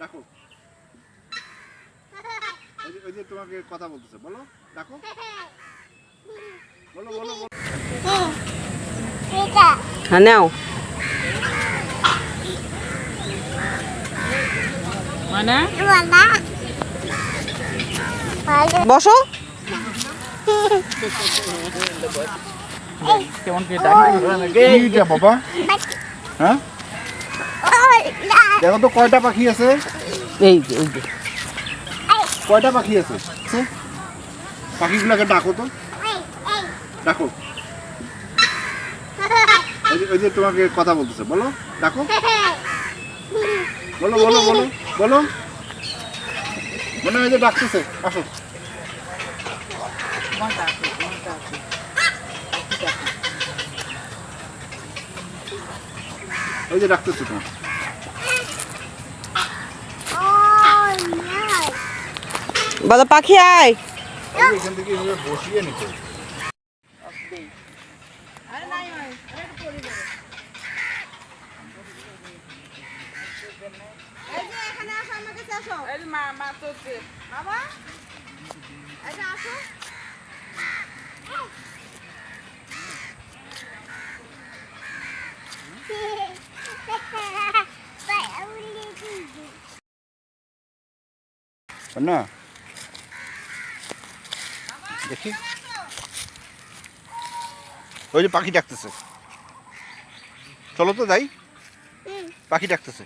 ডাকো। ওই যে তোমাকে কথা বলতেছে, বলো ডাকো, বলো বলো বলো। হ্যাঁ নাও মানে বসো। কেমন কি এইটা বাবা, হ্যাঁ দেখো তো কয়টা পাখি আছে, এই যে এই যে কয়টা পাখি আছে, পাখিগুলোকে ডাকো তো, ডাকো। ওই যে তোমাকে কথা বলতেছে, বলো ডাকো, বলো বলো বলো বলো। মনে হয় যে ডাকতেছে, আসো। ওই যে ডাকতেছে তোমার। বলো পাখি আয়। এখান থেকে এভাবে বসিয়ে নিতে। না দেখি, ওই যে পাখি ডাকতেছে, চলো তো যাই, পাখি ডাকতেছে।